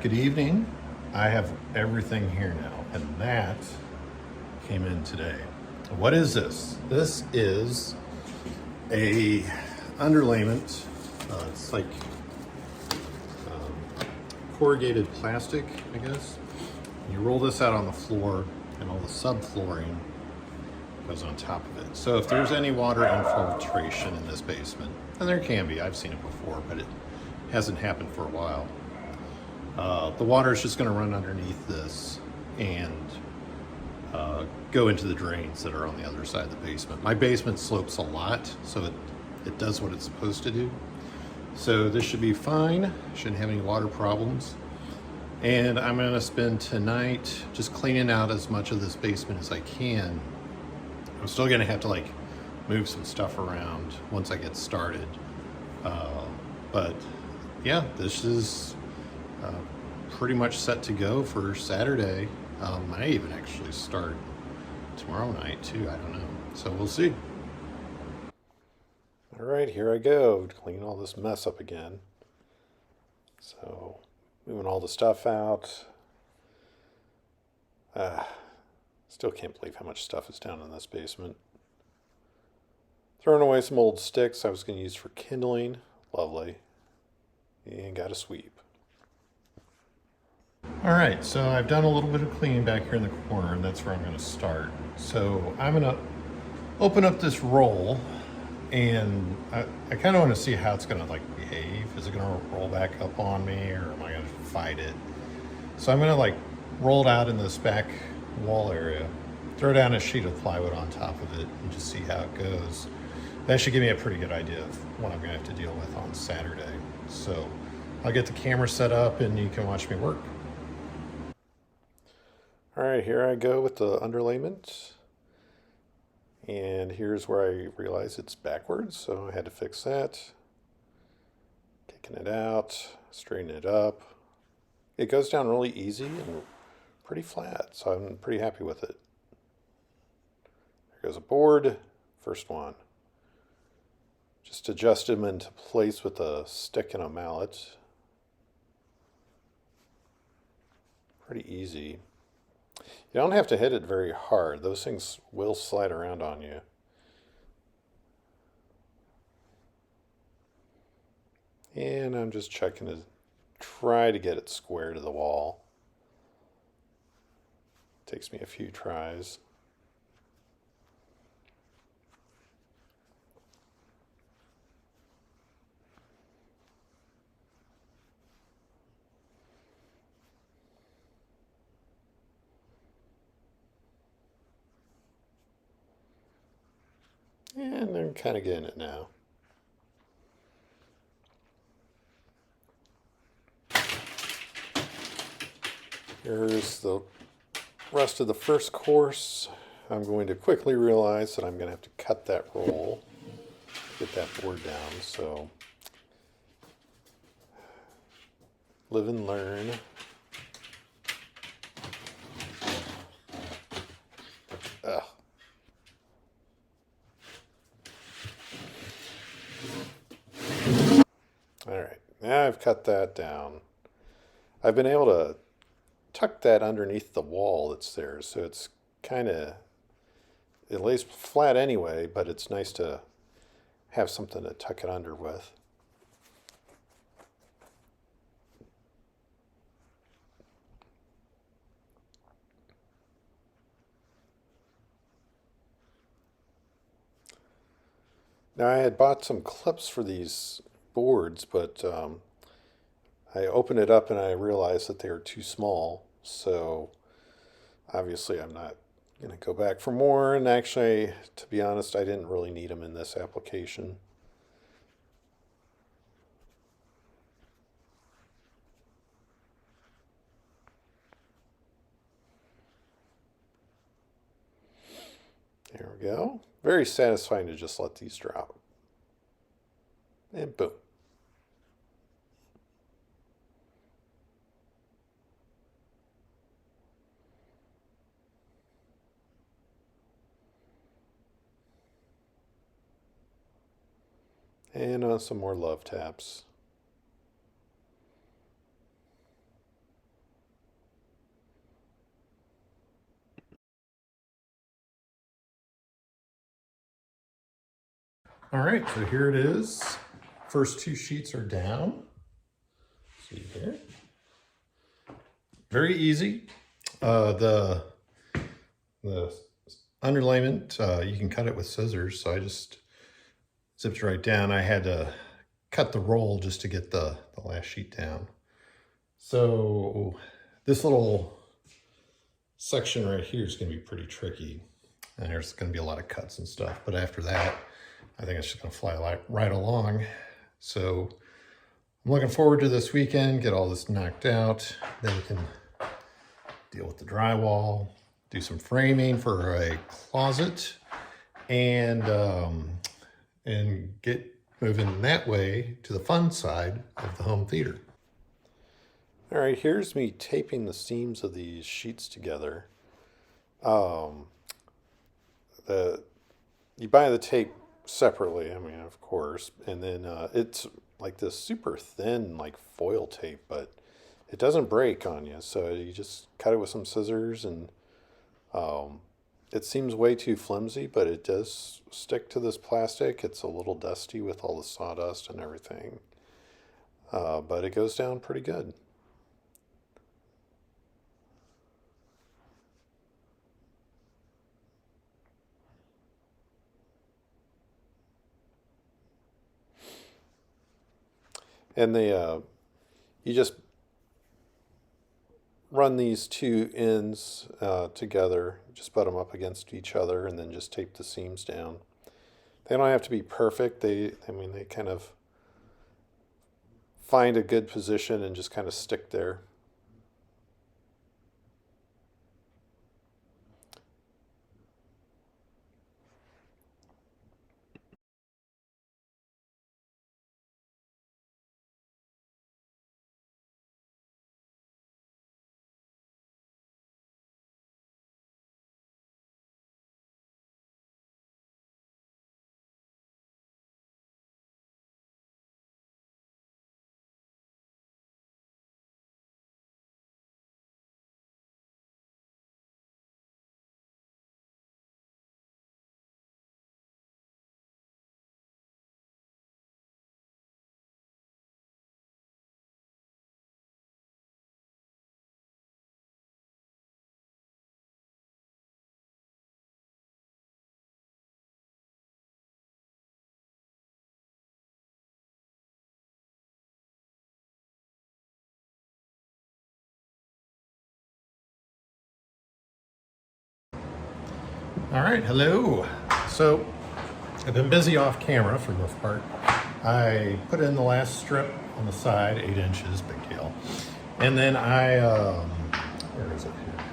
Good evening. I have everything here now, and that came in today. What is this? This is a underlayment. It's like corrugated plastic, I guess. You roll this out on the floor, and all the subflooring goes on top of it. So if there's any water infiltration in this basement, and there can be, I've seen it before, but it hasn't happened for a while. The water is just going to run underneath this and go into the drains that are on the other side of the basement. My basement slopes a lot, so it does what it's supposed to do. So this should be fine. Shouldn't have any water problems. And I'm going to spend tonight just cleaning out as much of this basement as I can. I'm still going to have to move some stuff around once I get started. But yeah, this is pretty much set to go for Saturday. I even actually start tomorrow night too. I don't know. So we'll see. All right, here I go to clean all this mess up again. So moving all the stuff out. Still can't believe how much stuff is down in this basement. Throwing away some old sticks I was going to use for kindling. Lovely. And got a sweep. All right, so I've done a little bit of cleaning back here in the corner, and that's where I'm going to start. So I'm going to open up this roll, and I kind of want to see how it's going to behave. Is it going to roll back up on me, or am I going to fight it? So I'm going to roll it out in this back wall area, throw down a sheet of plywood on top of it, and just see how it goes. That should give me a pretty good idea of what I'm going to have to deal with on Saturday. So I'll get the camera set up, and you can watch me work. All right, here I go with the underlayment. And here's where I realize it's backwards, so I had to fix that. Taking it out, straightening it up. It goes down really easy and pretty flat, so I'm pretty happy with it. There goes a board, first one. Just adjust them into place with a stick and a mallet. Pretty easy. You don't have to hit it very hard. Those things will slide around on you. And I'm just checking to try to get it square to the wall. Takes me a few tries. And I'm kind of getting it now. Here's the rest of the first course. I'm going to quickly realize that I'm going to have to cut that roll to get that board down. So live and learn. Ugh. All right, now I've cut that down. I've been able to tuck that underneath the wall that's there, so it's it lays flat anyway, but it's nice to have something to tuck it under with. Now I had bought some clips for these boards, but I opened it up and I realized that they were too small. So obviously I'm not going to go back for more. And actually, to be honest, I didn't really need them in this application. There we go. Very satisfying to just let these drop. And boom. And some more love taps. All right, so here it is. First two sheets are down. See here. Very easy. The underlayment, you can cut it with scissors, so I just zipped it right down. I had to cut the roll just to get the last sheet down. So this little section right here is going to be pretty tricky, and there's going to be a lot of cuts and stuff, but after that I think it's just going to fly right along. So I'm looking forward to this weekend, get all this knocked out, then we can deal with the drywall, do some framing for a closet, and get moving that way to the fun side of the home theater. All right, here's me taping the seams of these sheets together. You buy the tape separately, I mean, of course, and then it's like this super thin, like foil tape, but it doesn't break on you. So you just cut it with some scissors, and it seems way too flimsy, but it does stick to this plastic. It's a little dusty with all the sawdust and everything, but it goes down pretty good. And you just run these two ends together, just butt them up against each other, and then just tape the seams down. They don't have to be perfect. I mean, they kind of find a good position and just kind of stick there. All right, hello. So I've been busy off camera for the most part. I put in the last strip on the side, 8 inches, big deal. And then where is it here?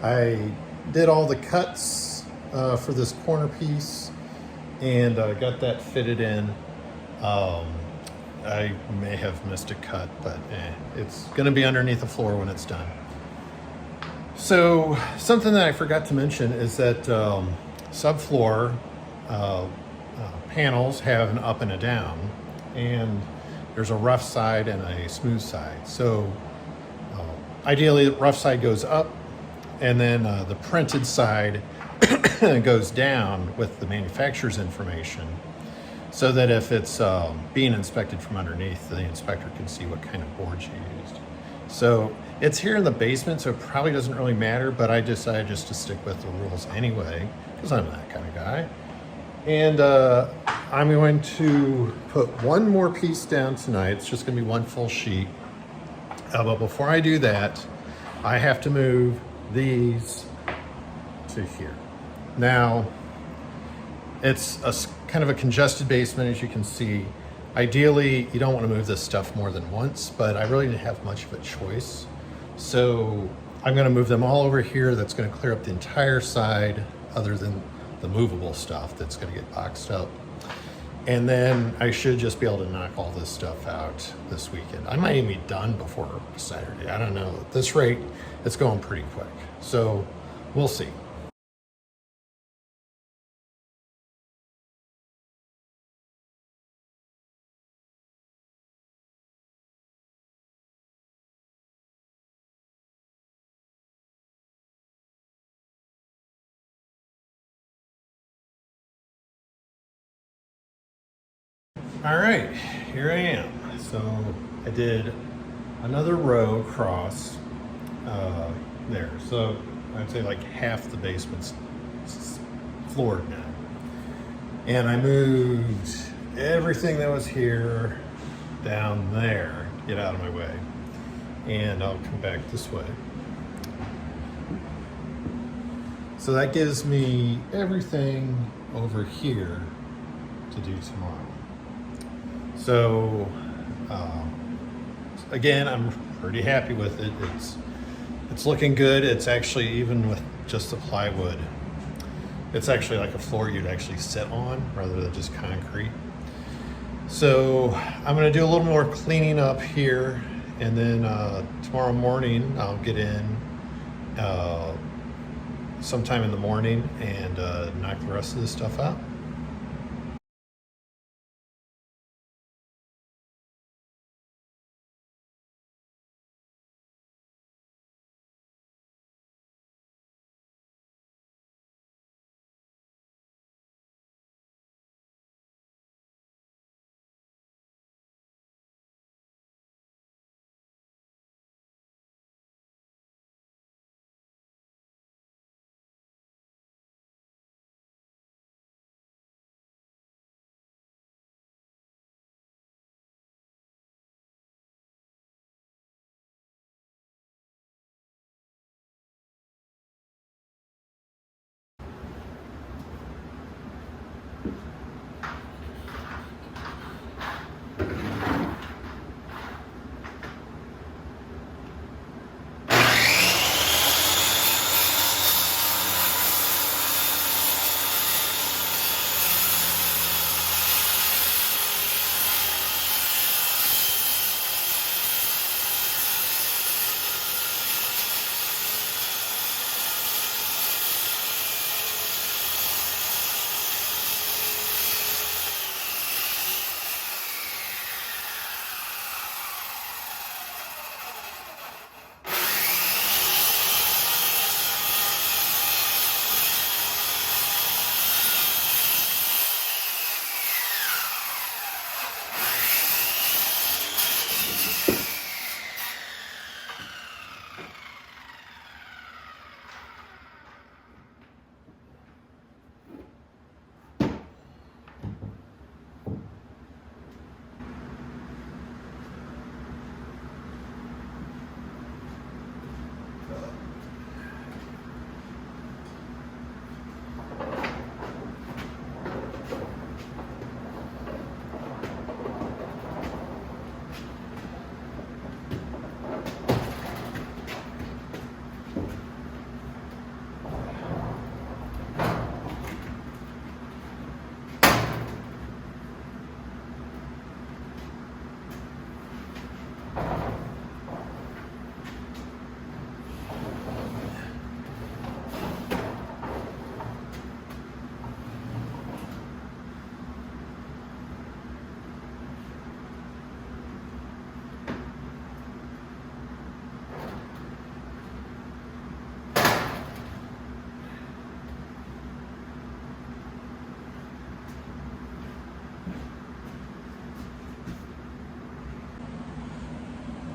I did all the cuts for this corner piece, and got that fitted in. I may have missed a cut, but it's gonna be underneath the floor when it's done. So something that I forgot to mention is that subfloor panels have an up and a down, and there's a rough side and a smooth side. So ideally the rough side goes up, and then the printed side goes down with the manufacturer's information, so that if it's being inspected from underneath, the inspector can see what kind of boards you used. So it's here in the basement, so it probably doesn't really matter, but I decided just to stick with the rules anyway, because I'm that kind of guy. And I'm going to put one more piece down tonight. It's just going to be one full sheet. But before I do that, I have to move these to here. Now, it's kind of a congested basement, as you can see. Ideally, you don't want to move this stuff more than once, but I really didn't have much of a choice. So I'm going to move them all over here. That's going to clear up the entire side, other than the movable stuff that's going to get boxed up. And then I should just be able to knock all this stuff out this weekend. I might even be done before Saturday. I don't know. At this rate, it's going pretty quick. So we'll see. All right, here I am. So I did another row across there. So I'd say like half the basement's floored now. And I moved everything that was here down there. Get out of my way. And I'll come back this way. So that gives me everything over here to do tomorrow. So again, I'm pretty happy with it. It's looking good. It's actually, even with just the plywood, it's actually like a floor you'd actually sit on rather than just concrete. So I'm gonna do a little more cleaning up here, and then tomorrow morning I'll get in sometime in the morning and knock the rest of this stuff out.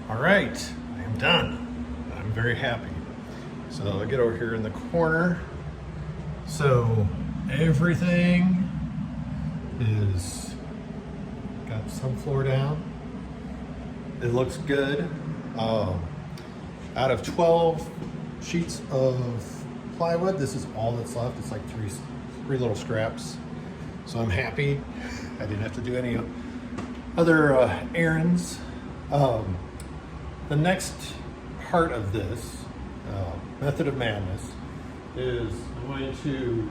All right, I am done. I'm very happy. So I'll get over here in the corner. So everything is got some floor down. It looks good. Out of 12 sheets of plywood, this is all that's left. It's like three little scraps. So I'm happy. I didn't have to do any other errands. The next part of this method of madness is I'm going to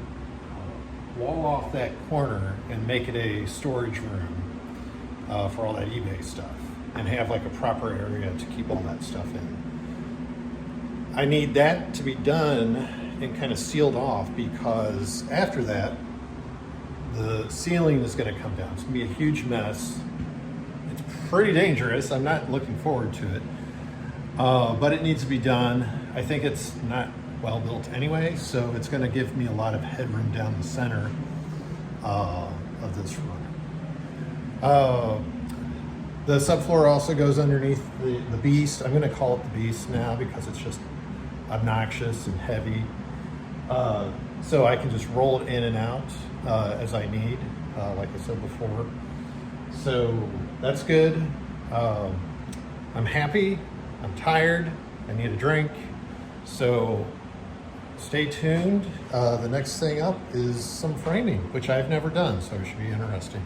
wall off that corner and make it a storage room for all that eBay stuff, and have like a proper area to keep all that stuff in. I need that to be done and kind of sealed off, because after that the ceiling is going to come down. It's going to be a huge mess. It's pretty dangerous. I'm not looking forward to it. But it needs to be done. I think it's not well built anyway, so it's going to give me a lot of headroom down the center of this room. The subfloor also goes underneath the Beast. I'm going to call it the Beast now because it's just obnoxious and heavy. So I can just roll it in and out as I need, like I said before. So that's good. I'm happy. I'm tired. I need a drink. So stay tuned. The next thing up is some framing, which I've never done, so it should be interesting.